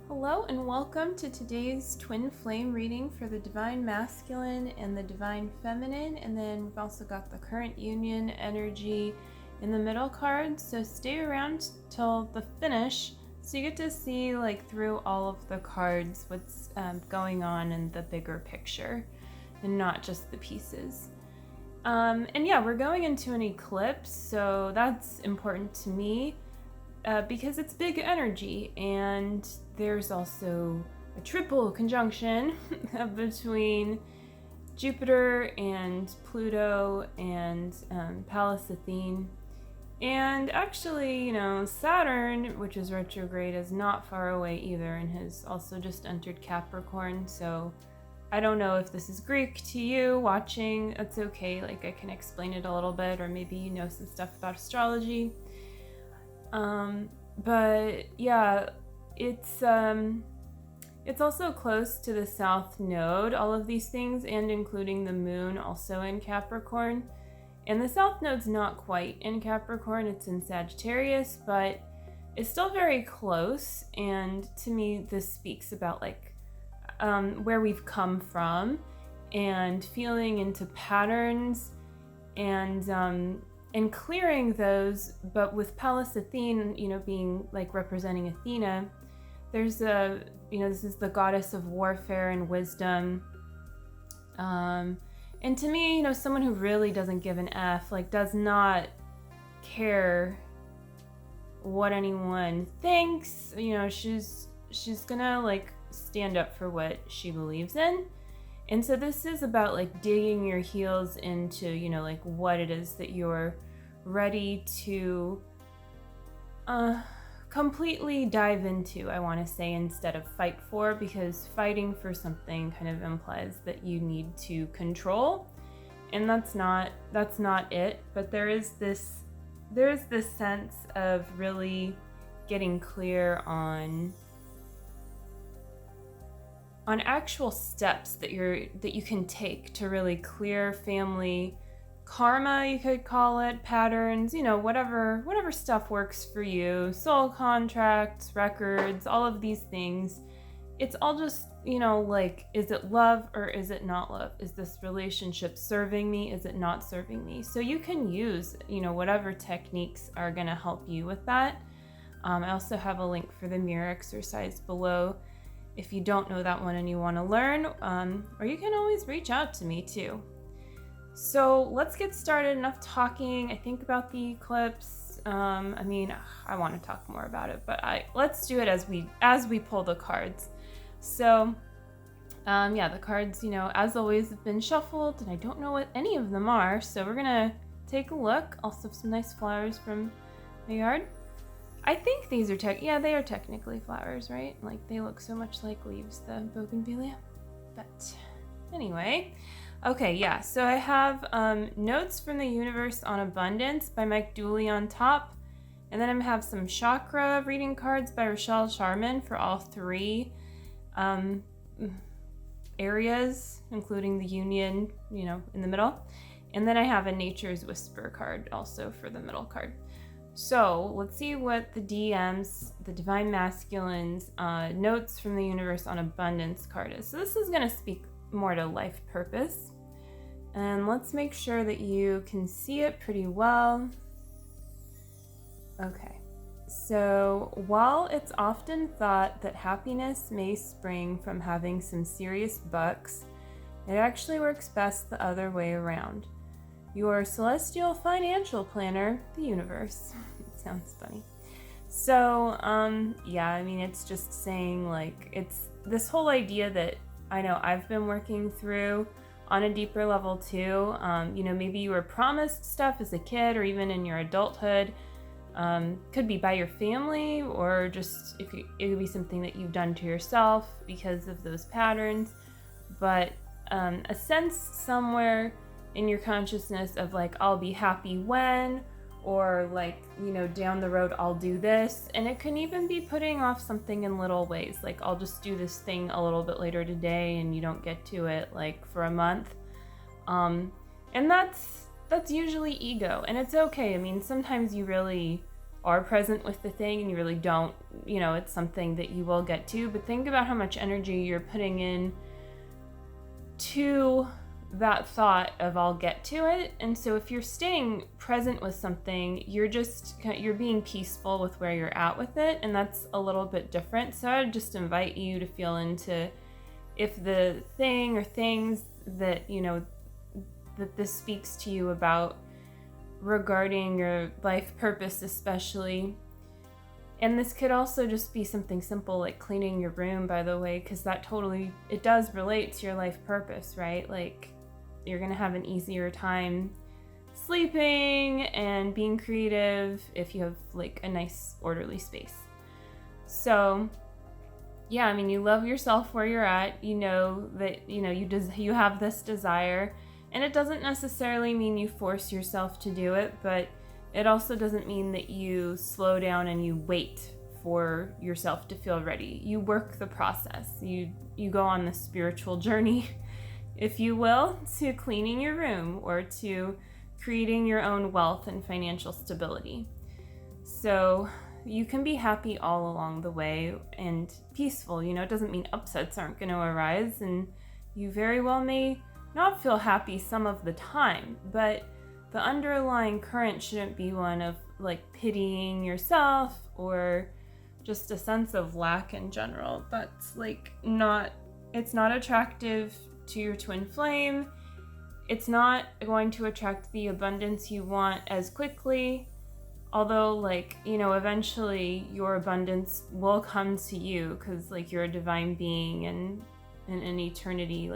Hello and welcome to today's twin flame reading for the Divine Masculine and the Divine Feminine, and then we've also got the current union energy in the middle card, so stay around till the finish so you get to see through all of the cards what's going on in the bigger picture and not just the pieces. And yeah, we're going into an eclipse, so that's important to me. Because it's big energy, and there's also a triple conjunction between Jupiter and Pluto and Pallas Athene. And actually, Saturn, which is retrograde, is not far away either and has also just entered Capricorn. So I don't know if this is Greek to you watching. It's okay, I can explain it a little bit, or maybe you know some stuff about astrology. But yeah, it's also close to the South Node, all of these things, and including the moon also in Capricorn. And the South Node's not quite in Capricorn, it's in Sagittarius, but it's still very close. And to me, this speaks about where we've come from and feeling into patterns and clearing those. But with Pallas Athene, being representing Athena, there's this is the goddess of warfare and wisdom. And to me, someone who really doesn't give an F, does not care what anyone thinks. She's gonna stand up for what she believes in. And so this is about digging your heels into, what it is that you're ready to completely dive into, I want to say, instead of fight for, because fighting for something kind of implies that you need to control, and that's not it. But there is this sense of really getting clear on actual steps that you can take to really clear family karma, you could call it, patterns, whatever stuff works for you, soul contracts, records, all of these things. It's all just, is it love or is it not love? Is this relationship serving me? Is it not serving me? So you can use, whatever techniques are going to help you with that. I also have a link for the mirror exercise below if you don't know that one and you want to learn, or you can always reach out to me too. So let's get started. Enough talking, I think, about the eclipse. I want to talk more about it, but let's do it as we pull the cards. So the cards, as always, have been shuffled, and I don't know what any of them are, so we're gonna take a look. Also, some nice flowers from the yard. I think these are they are technically flowers, right? They look so much like leaves, the bougainvillea. But anyway, okay, yeah. So I have Notes from the Universe on Abundance by Mike Dooley on top, and then I have some chakra reading cards by Rachelle Charman for all three areas, including the union, in the middle. And then I have a Nature's Whisper card also for the middle card. So let's see what the DMs, the Divine Masculine's Notes from the Universe on Abundance card is. So this is going to speak more to life purpose. And let's make sure that you can see it pretty well. Okay. So while it's often thought that happiness may spring from having some serious bucks, it actually works best the other way around. Your celestial financial planner, the universe. It sounds funny. So, it's just saying it's this whole idea that I know I've been working through on a deeper level too. Maybe you were promised stuff as a kid or even in your adulthood. Could be by your family, or just it could be something that you've done to yourself because of those patterns. But a sense somewhere in your consciousness of I'll be happy when, or down the road I'll do this. And it can even be putting off something in little ways, I'll just do this thing a little bit later today, and you don't get to it for a month. And that's usually ego, and it's okay. Sometimes you really are present with the thing and you really don't, it's something that you will get to, but think about how much energy you're putting in to that thought of I'll get to it. And so if you're staying present with something, you're being peaceful with where you're at with it, and that's a little bit different. So I'd just invite you to feel into if the thing or things that that this speaks to you about regarding your life purpose especially. And this could also just be something simple like cleaning your room, by the way, because it does relate to your life purpose, right? Like you're gonna have an easier time sleeping and being creative if you have like a nice orderly space. So yeah, I mean, you love yourself where you're at, you know that you have this desire, and it doesn't necessarily mean you force yourself to do it, but it also doesn't mean that you slow down and you wait for yourself to feel ready. You work the process. You go on the spiritual journey, if you will, to cleaning your room or to creating your own wealth and financial stability. So you can be happy all along the way and peaceful. It doesn't mean upsets aren't going to arise, and you very well may not feel happy some of the time, but the underlying current shouldn't be one of like pitying yourself or just a sense of lack in general. That's it's not attractive to your twin flame. It's not going to attract the abundance you want as quickly, although eventually your abundance will come to you because you're a divine being, and in eternity,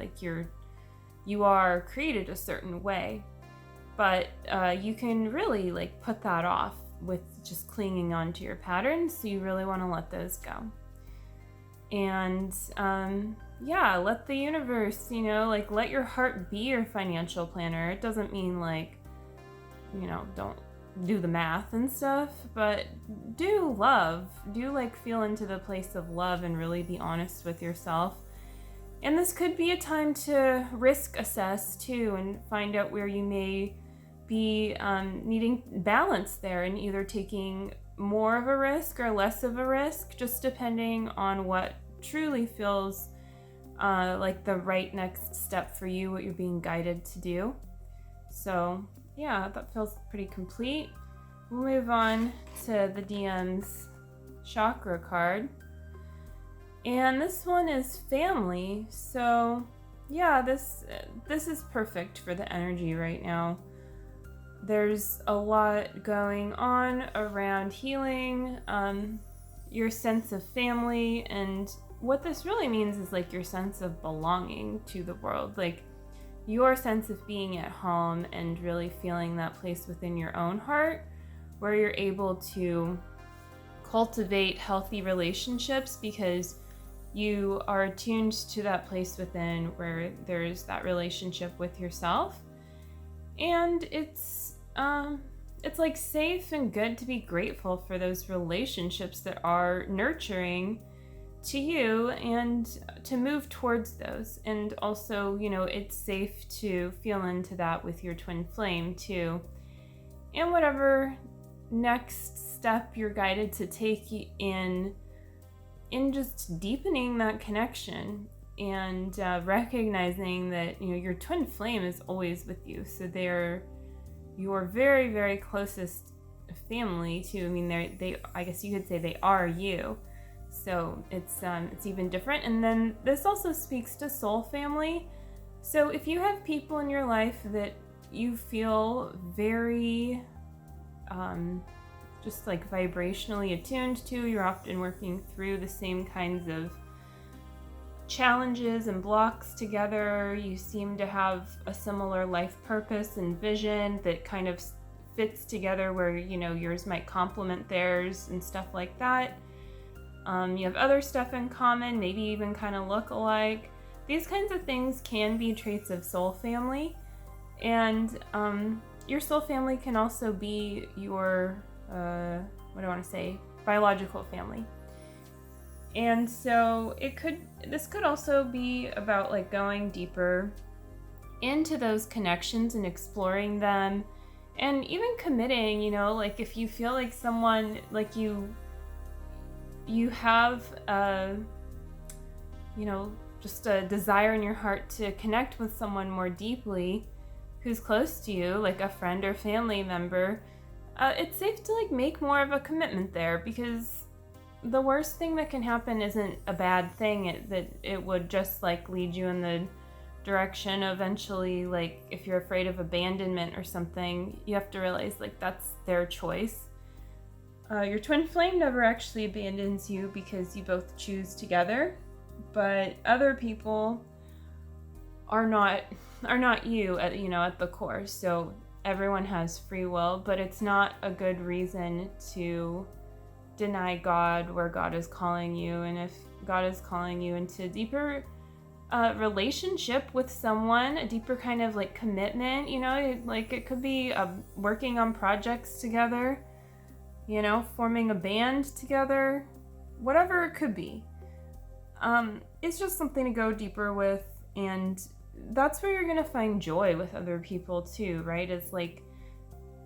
you are created a certain way. But you can really put that off with just clinging on to your patterns. So you really want to let those go. And let the universe, let your heart be your financial planner. It doesn't mean don't do the math and stuff, but do feel into the place of love and really be honest with yourself. And this could be a time to risk assess too and find out where you may be needing balance there and either taking more of a risk or less of a risk, just depending on what truly feels like the right next step for you, what you're being guided to do. So yeah, that feels pretty complete. We'll move on to the DM's chakra card. And this one is family. So yeah, this is perfect for the energy right now. There's a lot going on around healing, your sense of family, and what this really means is your sense of belonging to the world, your sense of being at home and really feeling that place within your own heart where you're able to cultivate healthy relationships because you are attuned to that place within where there's that relationship with yourself. And it's safe and good to be grateful for those relationships that are nurturing to you and to move towards those. And also, it's safe to feel into that with your twin flame too. And whatever next step you're guided to take in just deepening that connection and recognizing that, your twin flame is always with you. So they're your very, very closest family too. I mean, they I guess you could say they are you. So it's even different. And then this also speaks to soul family. So if you have people in your life that you feel very just vibrationally attuned to, you're often working through the same kinds of challenges and blocks together, you seem to have a similar life purpose and vision that kind of fits together where yours might complement theirs and stuff like that. You have other stuff in common, maybe even kind of look alike. These kinds of things can be traits of soul family, and your soul family can also be your biological family. And so this could also be about going deeper into those connections and exploring them, and even committing, if you feel like someone you have just a desire in your heart to connect with someone more deeply who's close to you, like a friend or family member, it's safe to like make more of a commitment there, because the worst thing that can happen isn't a bad thing. It would just like lead you in the direction eventually, like if you're afraid of abandonment or something, you have to realize like that's their choice. Your twin flame never actually abandons you because you both choose together, but other people are not you at the core. So everyone has free will, but it's not a good reason to deny God where God is calling you. And if God is calling you into deeper relationship with someone, a deeper kind of like commitment, like it could be working on projects together, forming a band together, whatever it could be. It's just something to go deeper with, and that's where you're gonna find joy with other people too, right? It's like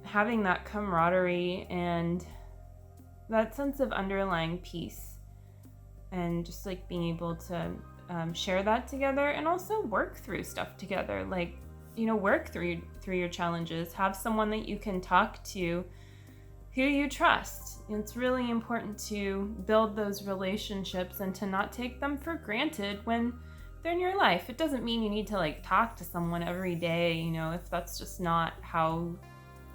having that camaraderie and that sense of underlying peace, and just like being able to share that together, and also work through stuff together, like work through your challenges. Have someone that you can talk to who you trust. It's really important to build those relationships and to not take them for granted when they're in your life. It doesn't mean you need to like talk to someone every day, if that's just not how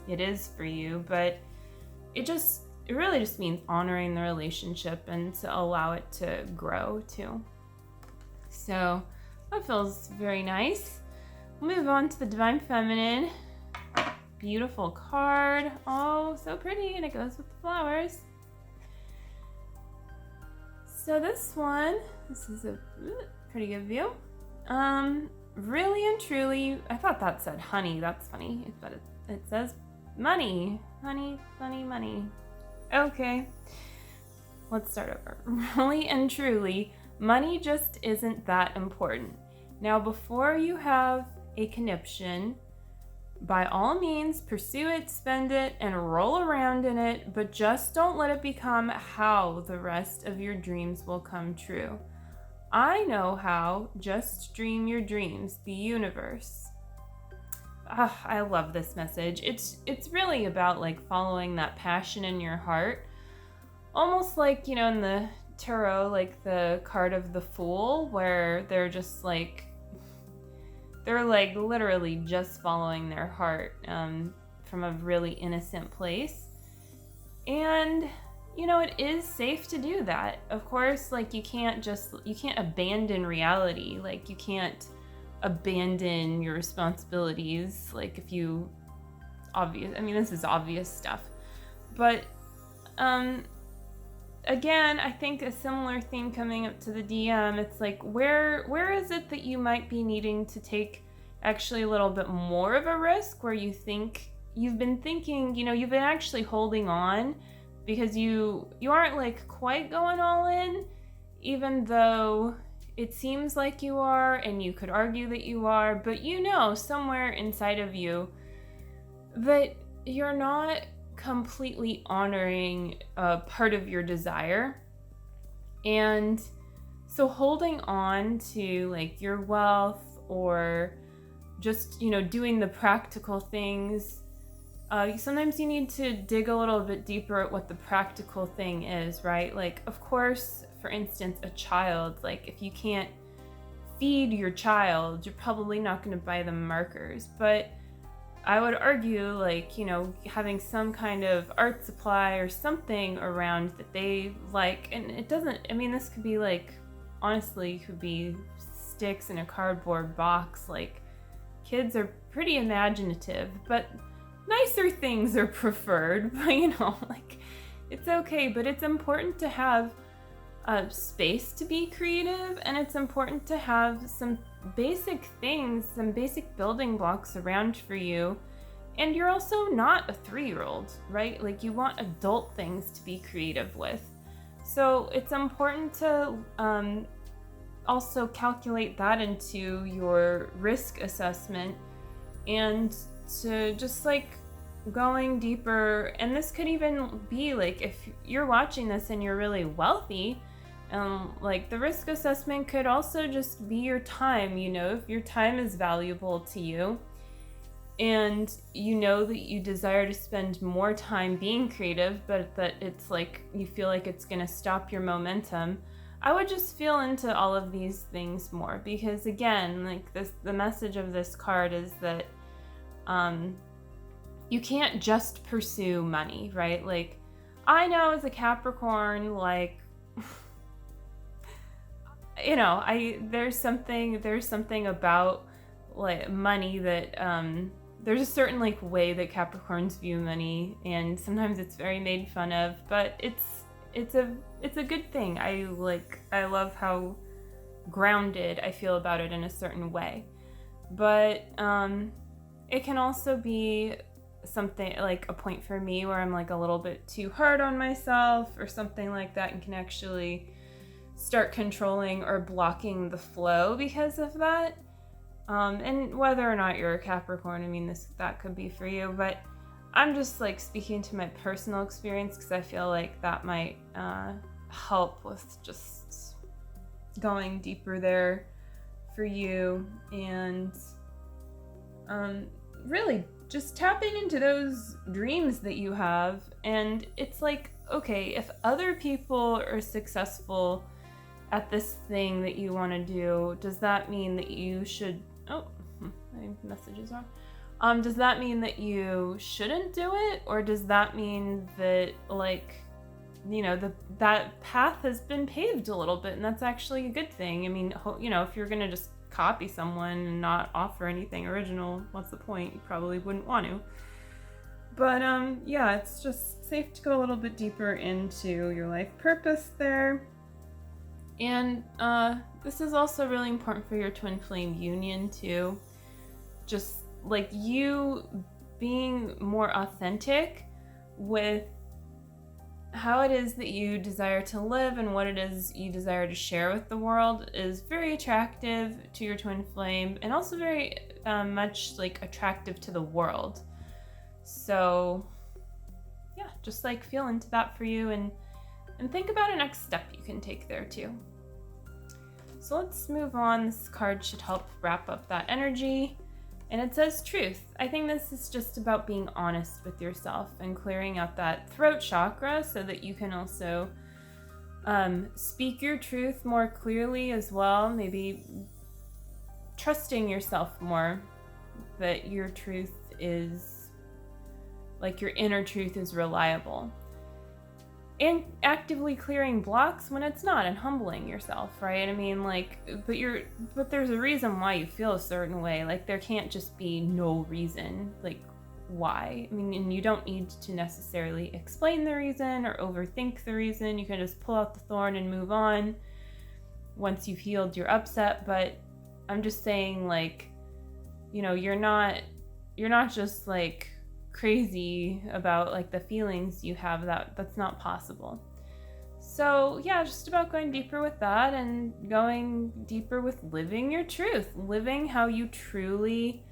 it is for you, but it really just means honoring the relationship and to allow it to grow too. So that feels very nice. We'll move on to the Divine Feminine. Beautiful card. Oh, so pretty, and it goes with the flowers. So this is a pretty good view. Really and truly, I thought that said honey. That's funny, but it says money. Honey, funny, money. Okay, let's start over. Really and truly, money just isn't that important. Now, before you have a conniption, by all means, pursue it, spend it, and roll around in it, but just don't let it become how the rest of your dreams will come true. I know how. Just dream your dreams. The universe. I love this message. It's really about like following that passion in your heart. Almost like, in the tarot, like the card of the Fool, where they're literally just following their heart from a really innocent place. And it is safe to do that. Of course, like you can't abandon reality. Like you can't abandon your responsibilities. Like this is obvious stuff. But again, I think a similar theme coming up to the DM, it's like, where is it that you might be needing to take actually a little bit more of a risk, where you think you've been actually holding on because you aren't like quite going all in, even though it seems like you are, and you could argue that you are, but somewhere inside of you that you're not completely honoring a part of your desire. And so holding on to like your wealth, or just doing the practical things, sometimes you need to dig a little bit deeper at what the practical thing is, right? Like, of course, for instance, a child, like if you can't feed your child, you're probably not going to buy them markers. But I would argue, like, having some kind of art supply or something around that they like, and this could be like, honestly, could be sticks in a cardboard box. Like, kids are pretty imaginative, but nicer things are preferred. But, like, it's okay, but it's important to have space to be creative, and it's important to have some basic things, some basic building blocks around for you. And you're also not a 3-year-old, right? Like, you want adult things to be creative with. So it's important to also calculate that into your risk assessment, and to just like going deeper, and this could even be like if you're watching this and you're really wealthy, like the risk assessment could also just be your time. If your time is valuable to you and you know that you desire to spend more time being creative, but that it's like you feel like it's going to stop your momentum, I would just feel into all of these things more, because again, like the message of this card is that you can't just pursue money, right? Like, I know as a Capricorn, like, there's something about like money that there's a certain like way that Capricorns view money, and sometimes it's very made fun of, but it's a good thing. I love how grounded I feel about it in a certain way. But it can also be something like a point for me where I'm like a little bit too hard on myself or something like that, and can actually start controlling or blocking the flow because of that. And whether or not you're a Capricorn, I mean, that could be for you, but I'm just like speaking to my personal experience because I feel like that might help with just going deeper there for you, and really just tapping into those dreams that you have. And it's like, okay, if other people are successful at this thing that you want to do, does that mean that you should, my message is wrong. Does that mean that you shouldn't do it? Or does that mean that like, that path has been paved a little bit and that's actually a good thing? I mean, if you're going to just copy someone and not offer anything original, what's the point? You probably wouldn't want to. But yeah, it's just safe to go a little bit deeper into your life purpose there. And this is also really important for your twin flame union too. Just like you being more authentic with how it is that you desire to live and what it is you desire to share with the world is very attractive to your twin flame, and also very much like attractive to the world. So yeah, just like feel into that for you, and think about a next step you can take there too. So let's move on. This card should help wrap up that energy. And it says truth. I think this is just about being honest with yourself and clearing out that throat chakra so that you can also speak your truth more clearly as well. Maybe trusting yourself more, that your truth is, like your inner truth is reliable. And actively clearing blocks when it's not, and humbling yourself, right? I mean, like, but there's a reason why you feel a certain way. Like, there can't just be no reason, like, why. I mean, and you don't need to necessarily explain the reason or overthink the reason. You can just pull out the thorn and move on once you've healed your upset. But I'm just saying, like, you're not just like crazy about like the feelings you have. That's not possible. So yeah, just about going deeper with that, and going deeper with living your truth, living how you truly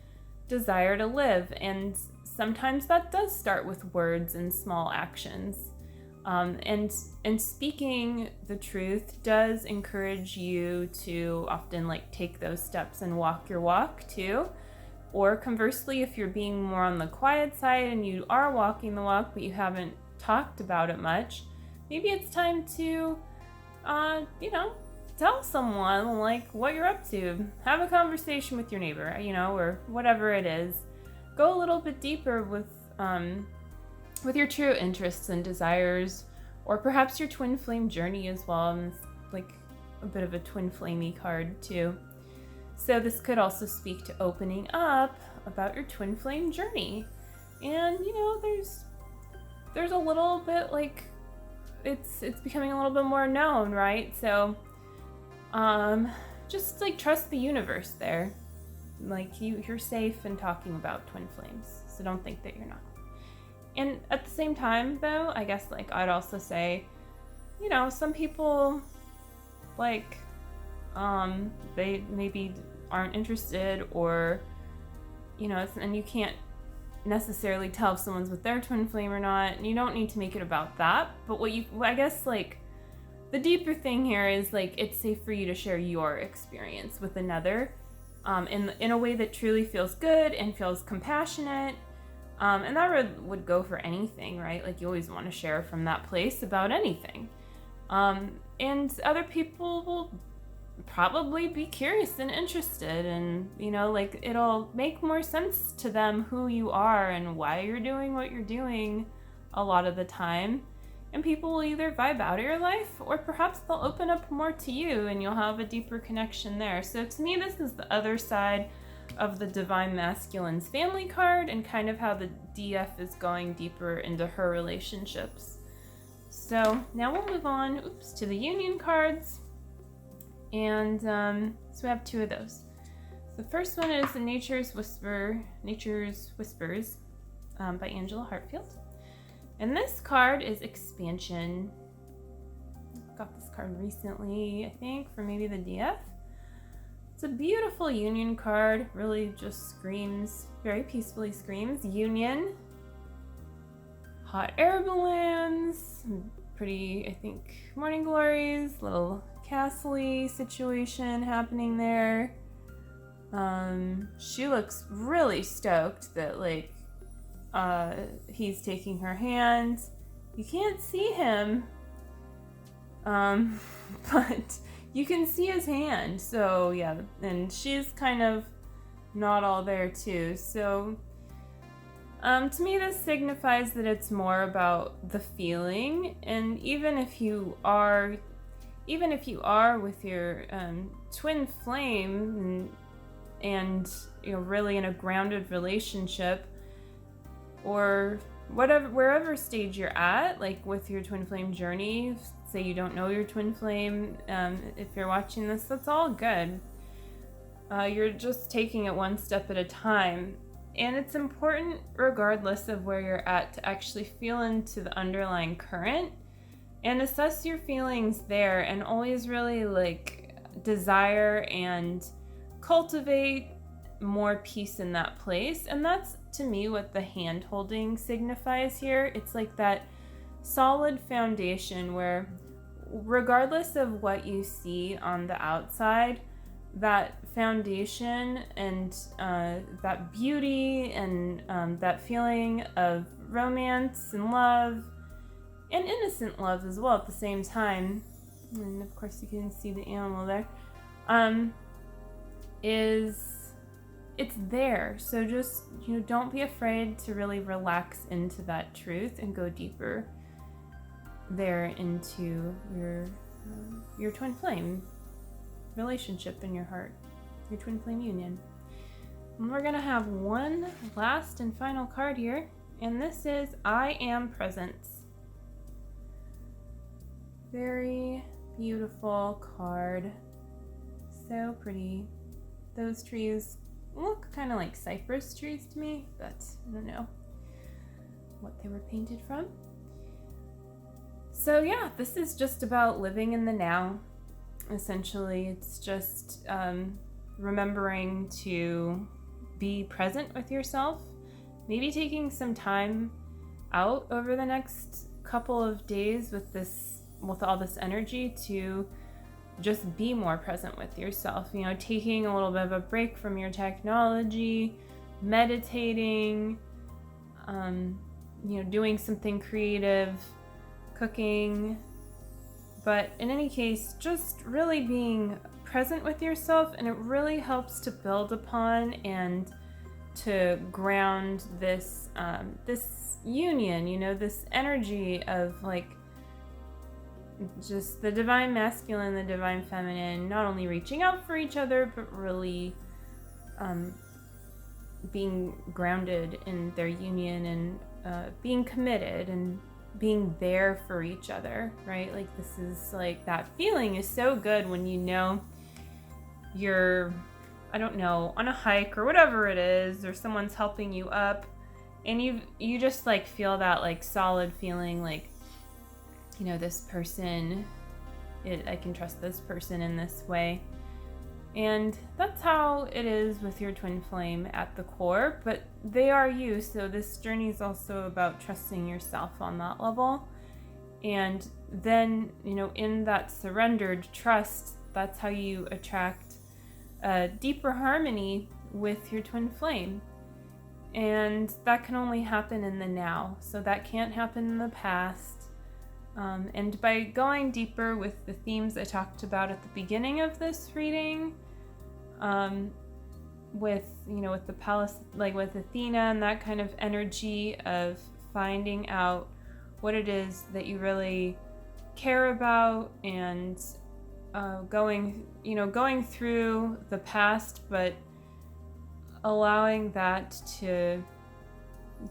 desire to live. And sometimes that does start with words and small actions, and speaking the truth does encourage you to often like take those steps and walk your walk too. Or conversely, if you're being more on the quiet side and you are walking the walk but you haven't talked about it much, maybe it's time to, tell someone like what you're up to. Have a conversation with your neighbor, or whatever it is. Go a little bit deeper with your true interests and desires, or perhaps your twin flame journey as well. And it's like a bit of a twin flamey card too. So this could also speak to opening up about your twin flame journey. And, there's a little bit like, it's becoming a little bit more known, right? So, just like trust the universe there. Like you're safe in talking about twin flames. So don't think that you're not. And at the same time though, I guess like I'd also say, some people like, they maybe aren't interested, or and you can't necessarily tell if someone's with their twin flame or not, and you don't need to make it about that. But I guess like the deeper thing here is like it's safe for you to share your experience with another in a way that truly feels good and feels compassionate. And that would go for anything, right? Like you always want to share from that place about anything. And other people will probably be curious and interested, and like it'll make more sense to them who you are and why you're doing what you're doing a lot of the time. And people will either vibe out of your life, or perhaps they'll open up more to you and you'll have a deeper connection there. So to me, this is the other side of the Divine Masculine's family card, and kind of how the DF is going deeper into her relationships. So now we'll move on to the Union cards. And so we have two of those. The first one is the Nature's Whispers by Angela Hartfield. And this card is expansion. Got this card recently, I think, for maybe the DF. It's a beautiful union card. Really just screams, very peacefully screams union. Hot air balloons, pretty, I think, morning glories, little castle-y situation happening there. She looks really stoked that like he's taking her hand. You can't see him, but you can see his hand. So yeah, and she's kind of not all there too. So to me, this signifies that it's more about the feeling, and even if you are with your twin flame and really in a grounded relationship, or wherever stage you're at, like with your twin flame journey, say you don't know your twin flame, if you're watching this, that's all good. You're just taking it one step at a time. And it's important, regardless of where you're at, to actually feel into the underlying current and assess your feelings there, and always really like desire and cultivate more peace in that place. And that's, to me, what the hand holding signifies here. It's like that solid foundation where, regardless of what you see on the outside, that foundation and that beauty and that feeling of romance and love and innocent love as well at the same time, and of course you can see the animal there, it's there. So just don't be afraid to really relax into that truth and go deeper there into your twin flame relationship in your heart, your twin flame union. And we're gonna have one last and final card here, and this is I Am Presence. Very beautiful card, so pretty. Those trees look kind of like cypress trees to me, but I don't know what they were painted from. So yeah, this is just about living in the now. Essentially, it's just remembering to be present with yourself, maybe taking some time out over the next couple of days with all this energy to just be more present with yourself. Taking a little bit of a break from your technology, meditating, doing something creative, cooking. But in any case, just really being present with yourself, and it really helps to build upon and to ground this this union, this energy of like just the divine masculine, the divine feminine, not only reaching out for each other, but really being grounded in their union and being committed and being there for each other, right? Like this is like, that feeling is so good when you're, I don't know, on a hike or whatever it is, or someone's helping you up, and you just like feel that like solid feeling, like, this person, I can trust this person in this way. And that's how it is with your twin flame at the core, but they are you. So this journey is also about trusting yourself on that level. And then, in that surrendered trust, that's how you attract a deeper harmony with your twin flame. And that can only happen in the now. So that can't happen in the past. And by going deeper with the themes I talked about at the beginning of this reading, with the palace, like with Athena and that kind of energy of finding out what it is that you really care about, and going through the past, but allowing that to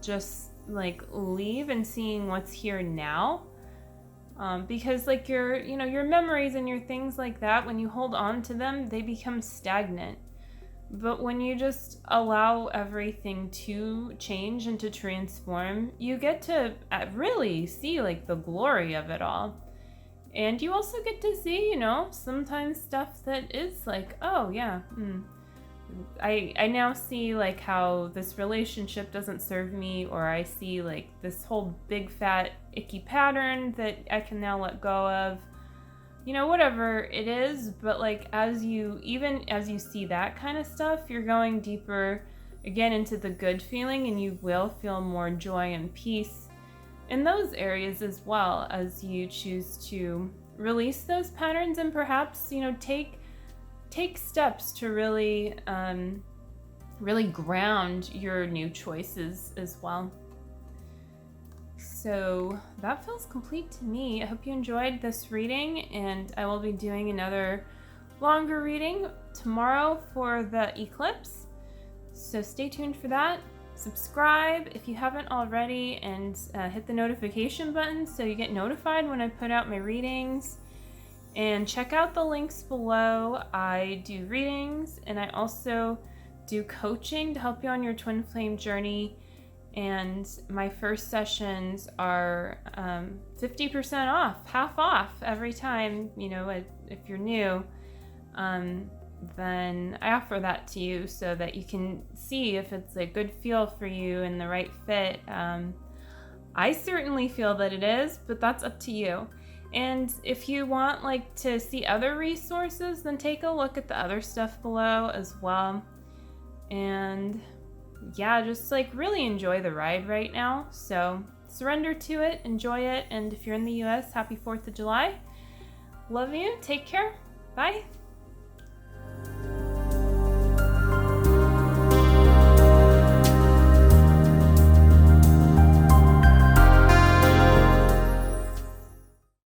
just like leave and seeing what's here now. Because like your memories and your things like that, when you hold on to them, they become stagnant. But when you just allow everything to change and to transform, you get to really see like the glory of it all. And you also get to see, sometimes stuff that is like, oh yeah, I now see like how this relationship doesn't serve me, or I see like this whole big fat icky pattern that I can now let go of, whatever it is. But like even as you see that kind of stuff, you're going deeper again into the good feeling, and you will feel more joy and peace in those areas, as well as you choose to release those patterns and perhaps take steps to really ground your new choices as well. So that feels complete to me. I hope you enjoyed this reading, and I will be doing another longer reading tomorrow for the eclipse. So stay tuned for that. Subscribe if you haven't already, and hit the notification button so you get notified when I put out my readings. And check out the links below. I do readings, and I also do coaching to help you on your twin flame journey. And my first sessions are 50% off, half off every time. If you're new, then I offer that to you so that you can see if it's a good feel for you and the right fit. I certainly feel that it is, but that's up to you. And if you want to see other resources, then take a look at the other stuff below as well. And yeah, just really enjoy the ride right now. So surrender to it, enjoy it. And if you're in the US, happy 4th of July. Love you. Take care. Bye.